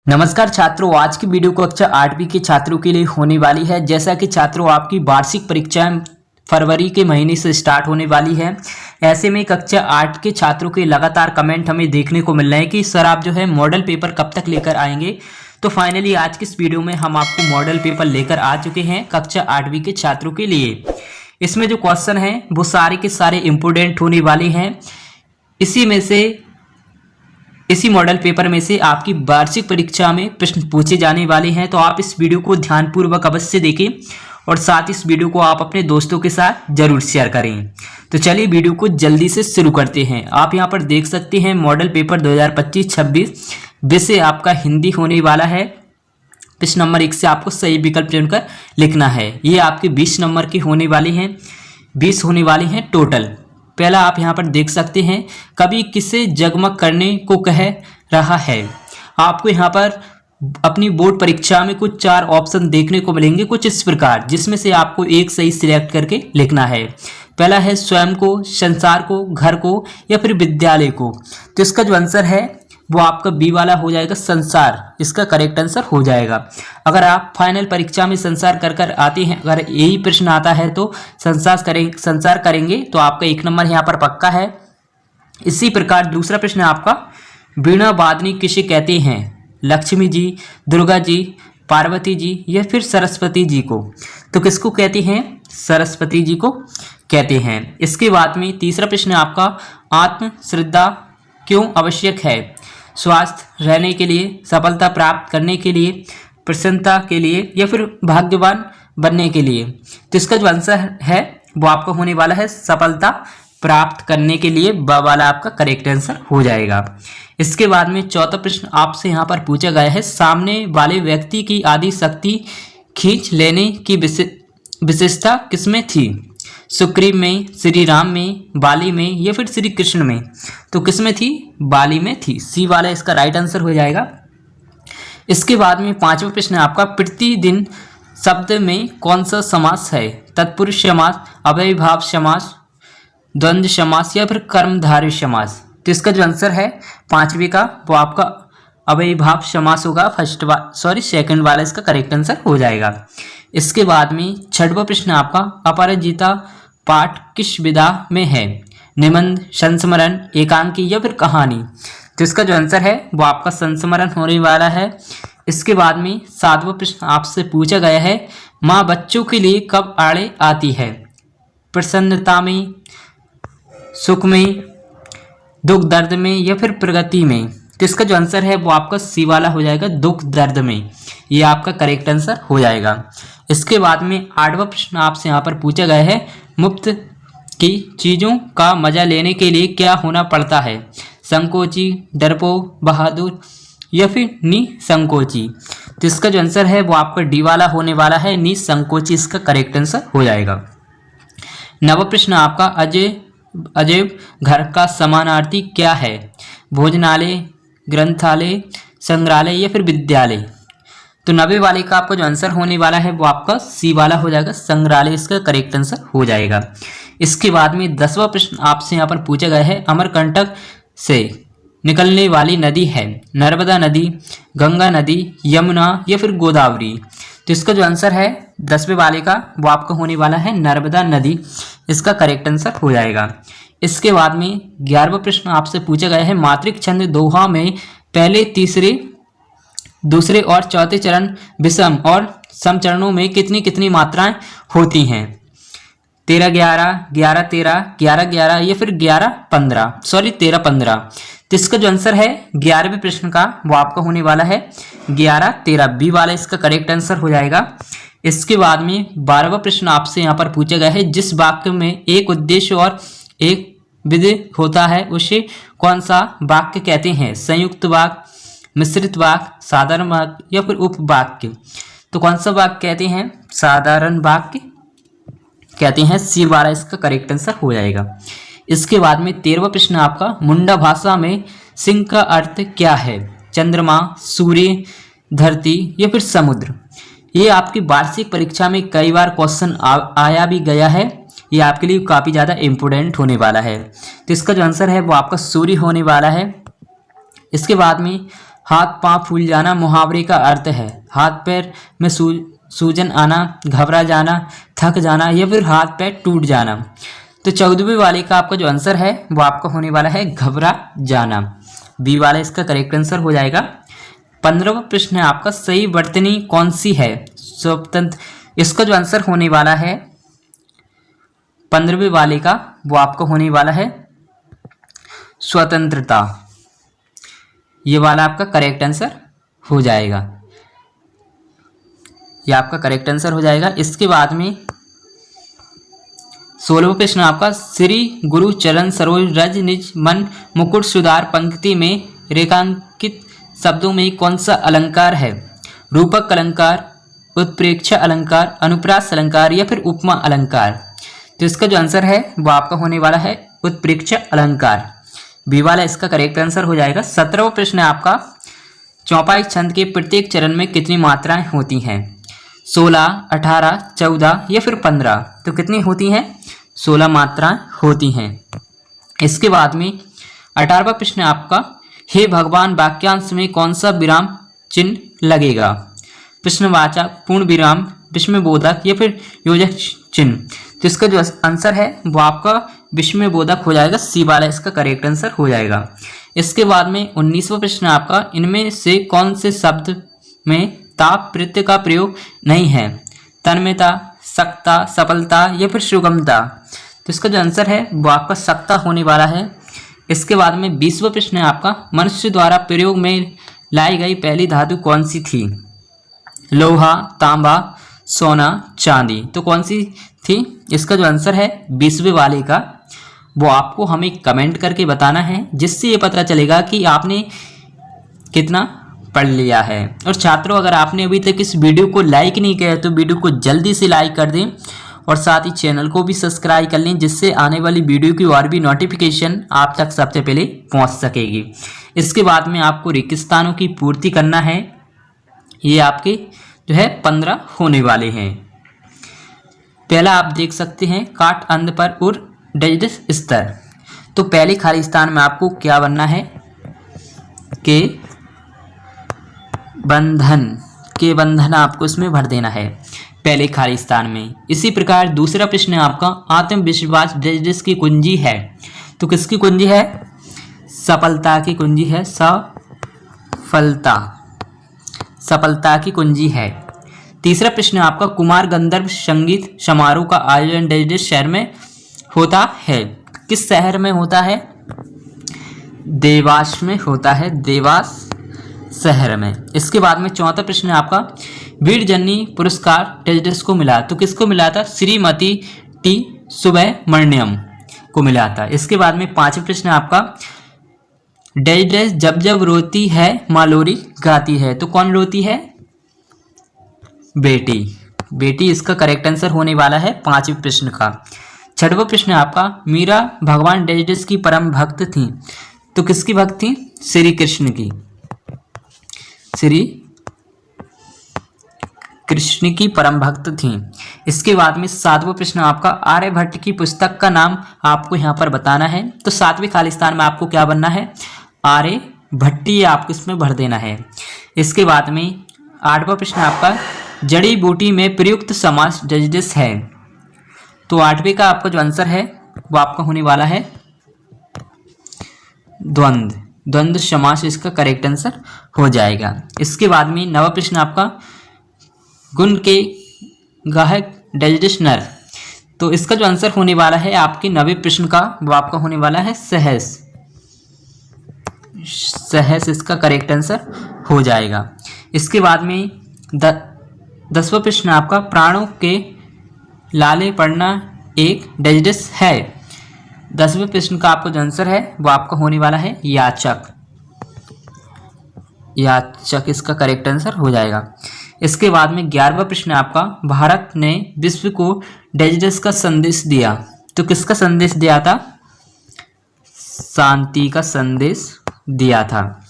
नमस्कार छात्रों, आज की वीडियो कक्षा 8वीं के छात्रों के लिए होने वाली है। जैसा कि छात्रों आपकी वार्षिक परीक्षाएं फरवरी के महीने से स्टार्ट होने वाली है। ऐसे में कक्षा 8 के छात्रों के लगातार कमेंट हमें देखने को मिल रहे हैं कि सर आप जो है मॉडल पेपर कब तक लेकर आएंगे। तो फाइनली आज की इस वीडियो में हम आपको मॉडल पेपर लेकर आ चुके हैं कक्षा 8वीं के छात्रों के लिए। इसमें जो क्वेश्चन हैं वो सारे के सारे इम्पोर्टेंट होने वाले हैं। इसी मॉडल पेपर में से आपकी वार्षिक परीक्षा में प्रश्न पूछे जाने वाले हैं। तो आप इस वीडियो को ध्यानपूर्वक अवश्य देखें और साथ इस वीडियो को आप अपने दोस्तों के साथ जरूर शेयर करें। तो चलिए वीडियो को जल्दी से शुरू करते हैं। आप यहां पर देख सकते हैं मॉडल पेपर 2025-26 विषय आपका हिंदी होने वाला है। प्रश्न नंबर 1 से आपको सही विकल्प चुनकर लिखना है। ये आपके 20 नंबर की होने वाली हैं, 20 होने वाली हैं टोटल। पहला आप यहाँ पर देख सकते हैं, कवि किसे जगमग करने को कह रहा है। आपको यहाँ पर अपनी बोर्ड परीक्षा में कुछ 4 ऑप्शन देखने को मिलेंगे कुछ इस प्रकार, जिसमें से आपको एक सही सिलेक्ट करके लिखना है। पहला है स्वयं को, संसार को, घर को या फिर विद्यालय को। तो इसका जो आंसर है वो आपका बी वाला हो जाएगा, संसार इसका करेक्ट आंसर हो जाएगा। अगर आप फाइनल परीक्षा में संसार कर आते हैं, अगर यही प्रश्न आता है तो संसार करेंगे तो आपका 1 नंबर यहाँ पर पक्का है। इसी प्रकार दूसरा प्रश्न है आपका, वीणा वादनी किसे कहते हैं। लक्ष्मी जी, दुर्गा जी, पार्वती जी या फिर सरस्वती जी को। तो किसको कहते हैं, सरस्वती जी को कहते हैं। इसके बाद में तीसरा प्रश्न है आपका, आत्म श्रद्धा क्यों आवश्यक है। स्वास्थ्य रहने के लिए, सफलता प्राप्त करने के लिए, प्रसन्नता के लिए या फिर भाग्यवान बनने के लिए। तो इसका जो आंसर है वो आपका होने वाला है सफलता प्राप्त करने के लिए, ब वाला आपका करेक्ट आंसर हो जाएगा। इसके बाद में चौथा प्रश्न आपसे यहाँ पर पूछा गया है, सामने वाले व्यक्ति की आदि शक्ति खींच लेने की विशेषता किसमें थी। सुग्रीव में, श्री राम में, बाली में या फिर श्री कृष्ण में। तो किसमें थी, बाली में थी, सी वाला इसका राइट आंसर हो जाएगा। इसके बाद में पांचवा प्रश्न है आपका, प्रतिदिन शब्द में कौन सा समास है। तत्पुरुष समास, अव्ययीभाव समास, द्वंद्व समास या फिर कर्मधारय समास। तो इसका जो आंसर है 5वीं का वो आपका अव्ययीभाव समास होगा। सेकंड वाला इसका करेक्ट आंसर हो जाएगा। इसके बाद में 6वां प्रश्न आपका, अपराजिता पाठ किस विधा में है। निबंध, संस्मरण, एकांकी या फिर कहानी। तो इसका जो आंसर है वो आपका संस्मरण होने वाला है। इसके बाद में 7वां प्रश्न आपसे पूछा गया है, माँ बच्चों के लिए कब आड़े आती है। प्रसन्नता में, सुख में, दुख दर्द में या फिर प्रगति में। तो इसका जो आंसर है वो आपका सी वाला हो जाएगा, दुख दर्द में। ये आपका करेक्ट आंसर हो जाएगा। इसके बाद में 8वां प्रश्न आपसे यहाँ पर पूछा गया है, मुफ्त की चीज़ों का मजा लेने के लिए क्या होना पड़ता है। संकोची, डरपोक, बहादुर या फिर निसंकोची। तो इसका जो आंसर है वो आपका डी वाला होने वाला है, निसंकोची इसका करेक्ट आंसर हो जाएगा। 9वां प्रश्न आपका, अजैव घर का समानार्थी क्या है। भोजनालय, ग्रंथालय, संग्रहालय या फिर विद्यालय। तो 90 वाले का आपका जो आंसर होने वाला है वो आपका सी वाला हो जाएगा, संग्रहालय इसका करेक्ट आंसर हो जाएगा। इसके बाद में 10वां प्रश्न आपसे यहाँ पर पूछा गया है, अमरकंटक से निकलने वाली नदी है। नर्मदा नदी, गंगा नदी, यमुना या फिर गोदावरी। तो इसका जो आंसर है 10वें वाले का वो आपका होने वाला है नर्मदा नदी, इसका करेक्ट आंसर हो जाएगा। इसके बाद में 11वां प्रश्न आपसे पूछा गया है, मात्रिक छंद दोहा में पहले, तीसरे, दूसरे और चौथे चरण विषम और सम चरणों में कितनी कितनी मात्राएं होती हैं। 13-11, 11-13, 11-11 या फिर 11-15, 13-15। तो इसका जो आंसर है 11वें प्रश्न का वो आपका होने वाला है 11-13, बी वाला इसका करेक्ट आंसर हो जाएगा। इसके बाद में 12वां प्रश्न आपसे यहाँ पर पूछा गया है, जिस वाक्य में एक उद्देश्य और एक विधि होता है उसे कौन सा वाक्य कहते हैं। संयुक्त वाक्य, मिश्रित वाक्य, साधारण वाक्य या फिर उपवाक्य। तो कौन सा वाक्य कहते हैं, साधारण वाक्य कहते हैं, सी वाला इसका करेक्ट आंसर हो जाएगा। इसके बाद में 13वां प्रश्न आपका, मुंडा भाषा में सिंह का अर्थ क्या है। चंद्रमा, सूर्य, धरती या फिर समुद्र। ये आपकी वार्षिक परीक्षा में कई बार क्वेश्चन आया भी गया है। ये आपके लिए काफ़ी ज़्यादा इम्पोर्टेंट होने वाला है। तो इसका जो आंसर है वो आपका सूर्य होने वाला है। इसके बाद में हाथ पांव फूल जाना मुहावरे का अर्थ है। हाथ पैर में सूजन आना, घबरा जाना, थक जाना या फिर हाथ पैर टूट जाना। तो 14वें वाले का आपका जो आंसर है वो आपका होने वाला है घबरा जाना। बी वाला इसका करेक्ट आंसर हो जाएगा। 15वां प्रश्न है आपका, सही वर्तनी कौन सी है? स्वतंत्र, इसका जो आंसर होने वाला है 15वें वाले का वो आपका होने वाला है स्वतंत्रता। ये वाला आपका करेक्ट आंसर हो जाएगा, ये आपका करेक्ट आंसर हो जाएगा। इसके बाद में 16वां प्रश्न आपका, श्री गुरु चरण सरोज रज निज मन मुकुट सुधार पंक्ति में रेखांकित शब्दों में कौन सा अलंकार है? रूपक अलंकार, उत्प्रेक्षा अलंकार, अनुप्रास अलंकार या फिर उपमा अलंकार। तो इसका जो आंसर है वो आपका होने वाला है उत्प्रेक्षा अलंकार। बी वाला इसका करेक्ट आंसर हो जाएगा। 17वां प्रश्न है आपका, चौपाई छंद के प्रत्येक चरण में कितनी मात्राएं होती हैं? 16, 18, 14 या फिर 15। तो कितनी होती हैं? 16 मात्राएं होती हैं। इसके बाद में 18वां प्रश्न है आपका, हे भगवान वाक्यांश में कौन सा विराम चिन्ह लगेगा? प्रश्नवाचक, पूर्ण विराम, विस्मयबोधक या फिर योजक चिन्ह। तो इसका जो आंसर है वो आपका विस्मयबोधक हो जाएगा। सी वाला इसका करेक्ट आंसर हो जाएगा। इसके बाद में 19वां प्रश्न आपका, इनमें से कौन से शब्द में ताप प्रत्यय का प्रयोग नहीं है? तन्मयता, सक्ता, सफलता या फिर सुगमता। तो इसका जो आंसर है वो आपका सक्ता होने वाला है। इसके बाद में 20वां प्रश्न है आपका, मनुष्य द्वारा प्रयोग में लाई गई पहली धातु कौन सी थी? लोहा, तांबा, सोना, चांदी। तो कौन सी थी? इसका जो आंसर है 20वें वाले का वो आपको हमें कमेंट करके बताना है, जिससे ये पता चलेगा कि आपने कितना पढ़ लिया है। और छात्रों, अगर आपने अभी तक इस वीडियो को लाइक नहीं किया तो वीडियो को जल्दी से लाइक कर दें और साथ ही चैनल को भी सब्सक्राइब कर लें, जिससे आने वाली वीडियो की और भी नोटिफिकेशन आप तक सबसे पहले पहुंच सकेगी। इसके बाद में आपको रिक्त स्थानों की पूर्ति करना है। ये आपके जो है 15 होने वाले हैं। पहला आप देख सकते हैं, काट अंध पर उर डजडिस स्तर। तो पहले खाली स्थान में आपको क्या बनना है? के बंधन आपको इसमें भर देना है पहले खाली स्थान में। इसी प्रकार दूसरा प्रश्न है आपका, आत्मविश्वास डजडिस की कुंजी है। तो किसकी कुंजी है? सफलता की कुंजी है। सफलता की कुंजी है। तीसरा प्रश्न आपका, कुमार गंधर्व संगीत समारोह का आयोजन डजडिस शहर में होता है। किस शहर में होता है? देवास में होता है, देवास शहर में। इसके बाद में चौथा प्रश्न है आपका, वीर जननी पुरस्कार डजडिस को मिला। तो किसको मिला था? श्रीमती टी सुब्रमण्यम को मिला था। इसके बाद में पांचवा प्रश्न है आपका, डजडिस जब जब रोती है माँ लोरी गाती है। तो कौन रोती है? बेटी इसका करेक्ट आंसर होने वाला है 5वें प्रश्न का। 6वां प्रश्न है आपका, मीरा भगवान डजडिस की परम भक्त थी। तो किसकी भक्त थी? श्री कृष्ण की। श्री कृष्ण की परम भक्त थी। इसके बाद में 7वां प्रश्न आपका, आर्यभट्ट की पुस्तक का नाम आपको यहाँ पर बताना है। तो 7वें खाली स्थान में आपको क्या बनना है? आर्यभट्टी आपको इसमें भर देना है। इसके बाद में 8वां प्रश्न आपका, जड़ी बूटी में प्रयुक्त समास डजडिस है। तो 8वें का आपका जो आंसर है वो आपका होने वाला है द्वंद्व समास, इसका करेक्ट आंसर हो जाएगा। इसके बाद में 9वां प्रश्न आपका, गुण के गाहक डजडिस नर। तो इसका जो आंसर होने वाला है आपके 9वें प्रश्न का वो आपका होने वाला है सहस, इसका करेक्ट आंसर हो जाएगा। इसके बाद में 10वां प्रश्न आपका, प्राणों के लाले पढ़ना एक डजडिस है। 10वें प्रश्न का आपका जो आंसर है वो आपका होने वाला है याचक, इसका करेक्ट आंसर हो जाएगा। इसके बाद में 11वां प्रश्न आपका, भारत ने विश्व को डजडिस का संदेश दिया। तो किसका संदेश दिया था? शांति का संदेश दिया था।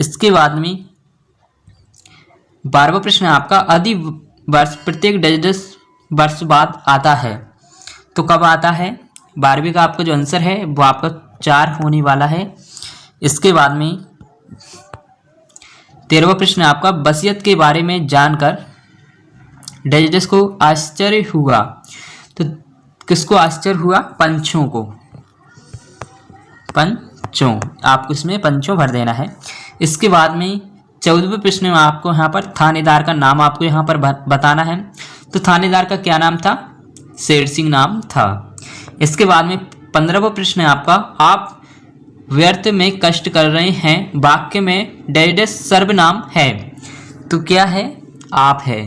इसके बाद में 12वां प्रश्न आपका, अधि वर्ष प्रत्येक डजडिस वर्ष बाद आता है। तो कब आता है? 12वीं का आपका जो आंसर है वो आपका 4 होने वाला है। इसके बाद में 13वां प्रश्न है आपका, वसीयत के बारे में जानकर डैश को आश्चर्य हुआ। तो किसको आश्चर्य हुआ? पंचों को, पंचों, आपको इसमें पंचों भर देना है। इसके बाद में 14वें प्रश्न में आपको यहाँ पर थानेदार का नाम आपको यहाँ पर बताना है। तो थानेदार का क्या नाम था? शेर सिंह नाम था। इसके बाद में 15वां प्रश्न है आपका, आप व्यर्थ में कष्ट कर रहे हैं, वाक्य में डैश सर्वनाम है। तो क्या है? आप है,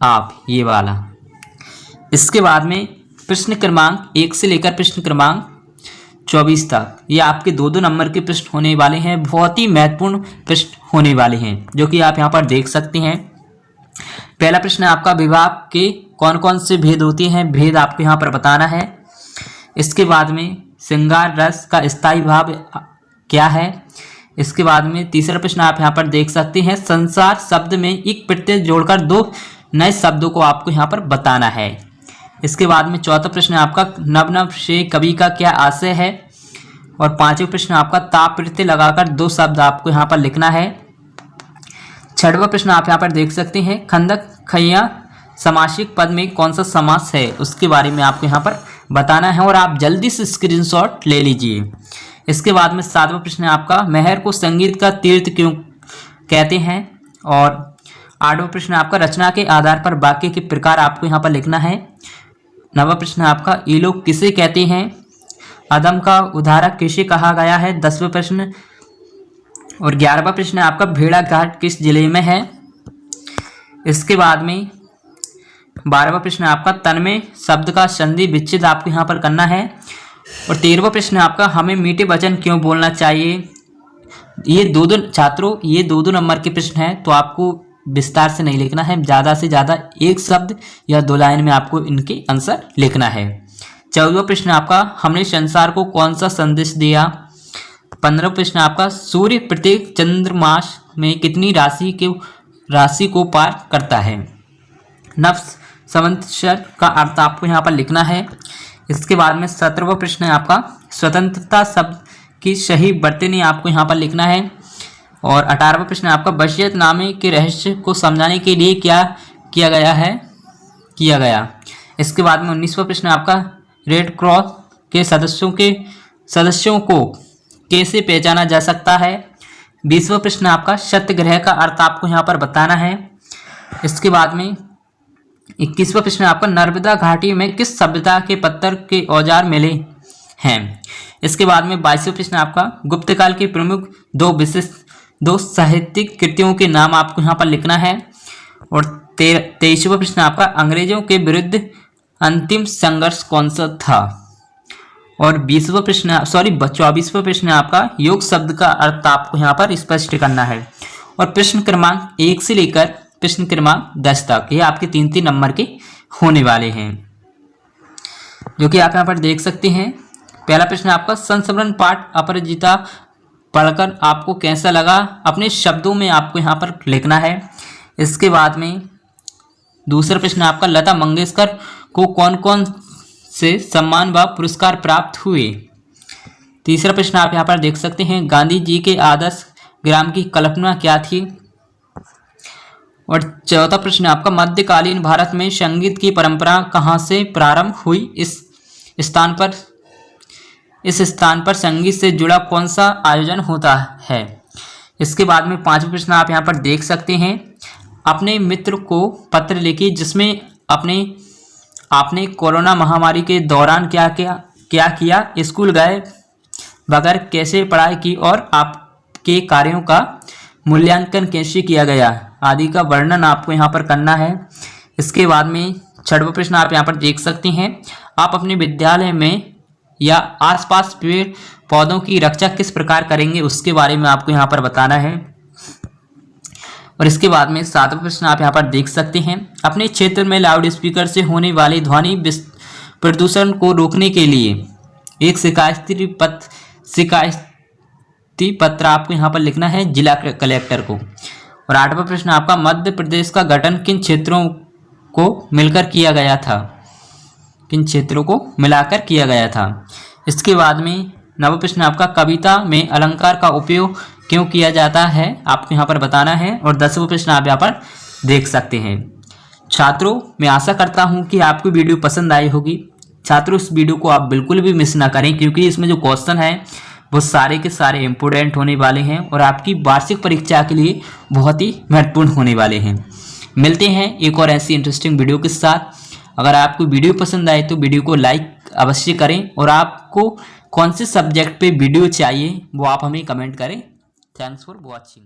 आप, ये वाला। इसके बाद में प्रश्न क्रमांक 1 से लेकर प्रश्न क्रमांक 24 तक, ये आपके 2-2 नंबर के प्रश्न होने वाले हैं। बहुत ही महत्वपूर्ण प्रश्न होने वाले हैं, जो कि आप यहाँ पर देख सकते हैं। पहला प्रश्न है आपका, विभाग के कौन कौन से भेद होते हैं? भेद आपको यहाँ पर बताना है। इसके बाद में श्रृंगार रस का स्थायी भाव क्या है? इसके बाद में तीसरा प्रश्न आप यहाँ पर देख सकते हैं, संसार शब्द में एक प्रत्यय जोड़कर 2 नए शब्दों को आपको यहाँ पर बताना है। इसके बाद में चौथा प्रश्न आपका, नव नव से कवि का क्या आशय है? और 5वां प्रश्न आपका, ताप प्रत्यय लगाकर 2 शब्द आपको यहाँ पर लिखना है। 6वां प्रश्न आप यहाँ पर देख सकते हैं, खंदक खैया समासिक पद में कौन सा समास है? उसके बारे में आपको यहाँ पर बताना है और आप जल्दी से स्क्रीनशॉट ले लीजिए। इसके बाद में 7वां प्रश्न है आपका, मेहर को संगीत का तीर्थ क्यों कहते हैं? और 8वां प्रश्न आपका, रचना के आधार पर वाक्य के प्रकार आपको यहाँ पर लिखना है। 9वां प्रश्न आपका, ये लोग किसे कहते हैं? अदम का उदाहरक किसे कहा गया है? 10वां प्रश्न। और 11वां प्रश्न आपका, भेड़ाघाट किस जिले में है? इसके बाद में 12वां प्रश्न आपका, तन्मय शब्द का संधि विच्छेद आपको यहाँ पर करना है। और 13वां प्रश्न आपका, हमें मीठे वचन क्यों बोलना चाहिए? ये 2-2 छात्रों, ये 2-2 नंबर के प्रश्न हैं, तो आपको विस्तार से नहीं लिखना है, ज़्यादा से ज़्यादा 1 शब्द या 2 लाइन में आपको इनके आंसर लिखना है। 14वां प्रश्न आपका, हमने संसार को कौन सा संदेश दिया? 15वां प्रश्न आपका, सूर्य प्रत्येक चंद्रमास में कितनी राशि को पार करता है? नफ्स संवत्सर का अर्थ आपको यहाँ पर लिखना है। इसके बाद में 17वां प्रश्न है आपका, स्वतंत्रता शब्द की सही वर्तनी आपको यहाँ पर लिखना है। और 18वां प्रश्न आपका, वसीयतनामे के रहस्य को समझाने के लिए क्या किया गया। इसके बाद में 19वां प्रश्न आपका, रेड क्रॉस के सदस्यों को कैसे पहचाना जा सकता है? 20वां प्रश्न आपका, सत्याग्रह का अर्थ आपको यहाँ पर बताना है। इसके बाद में 21वां प्रश्न आपका, नर्मदा घाटी में किस सभ्यता के पत्थर के औजार मिले हैं? इसके बाद में 22वां प्रश्न आपका, गुप्त काल के प्रमुख 2 साहित्यिक कृतियों के नाम आपको यहाँ पर लिखना है। और 23वां प्रश्न आपका, अंग्रेजों के विरुद्ध अंतिम संघर्ष कौन सा था? और 24वां प्रश्न आपका, योग शब्द का अर्थ आपको यहाँ पर स्पष्ट करना है। और प्रश्न क्रमांक 1 से लेकर प्रश्न क्रमांक 10 तक, ये आपके 3-3 नंबर के होने वाले हैं, जो कि आप यहाँ पर देख सकते हैं। पहला प्रश्न आपका, संस्मरण पाठ अपराजिता पढ़कर आपको कैसा लगा? अपने शब्दों में आपको यहाँ पर लिखना है। इसके बाद में दूसरा प्रश्न आपका, लता मंगेशकर को कौन कौन से सम्मान व पुरस्कार प्राप्त हुए? तीसरा प्रश्न आप यहाँ पर देख सकते हैं, गांधी जी के आदर्श ग्राम की कल्पना क्या थी? और चौथा प्रश्न आपका, मध्यकालीन भारत में संगीत की परंपरा कहाँ से प्रारंभ हुई? इस स्थान पर संगीत से जुड़ा कौन सा आयोजन होता है? इसके बाद में 5वां प्रश्न आप यहाँ पर देख सकते हैं, अपने मित्र को पत्र लिखिए जिसमें आपने कोरोना महामारी के दौरान क्या किया, स्कूल गए बगैर कैसे पढ़ाई की और आपके कार्यों का मूल्यांकन कैसे किया गया आदि का वर्णन आपको यहाँ पर करना है। इसके बाद में 6वां प्रश्न आप यहाँ पर देख सकते हैं, आप अपने विद्यालय में या आसपास पेड़ पौधों की रक्षा किस प्रकार करेंगे, उसके बारे में आपको यहाँ पर बताना है। और इसके बाद में 7वां प्रश्न आप यहाँ पर देख सकते हैं, अपने क्षेत्र में लाउड स्पीकर से होने वाले ध्वनि प्रदूषण को रोकने के लिए एक शिकायती पत्र आपको यहाँ पर लिखना है जिला कलेक्टर को। और 8वां प्रश्न आपका, मध्य प्रदेश का गठन किन क्षेत्रों को मिलकर किया गया था? किन क्षेत्रों को मिलाकर किया गया था? इसके बाद में 9वां प्रश्न आपका, कविता में अलंकार का उपयोग क्यों किया जाता है आपको यहाँ पर बताना है और 10वां प्रश्न आप यहाँ पर देख सकते हैं। छात्रों, मैं आशा करता हूँ कि आपको वीडियो पसंद आई होगी। छात्रों, इस वीडियो को आप बिल्कुल भी मिस ना करें, क्योंकि इसमें जो क्वेश्चन है वो सारे के सारे इम्पोर्टेंट होने वाले हैं और आपकी वार्षिक परीक्षा के लिए बहुत ही महत्वपूर्ण होने वाले हैं। मिलते हैं एक और ऐसी इंटरेस्टिंग वीडियो के साथ। अगर आपको वीडियो पसंद आए तो वीडियो को लाइक अवश्य करें और आपको कौन से सब्जेक्ट पे वीडियो चाहिए वो आप हमें कमेंट करें। Thanks for watching.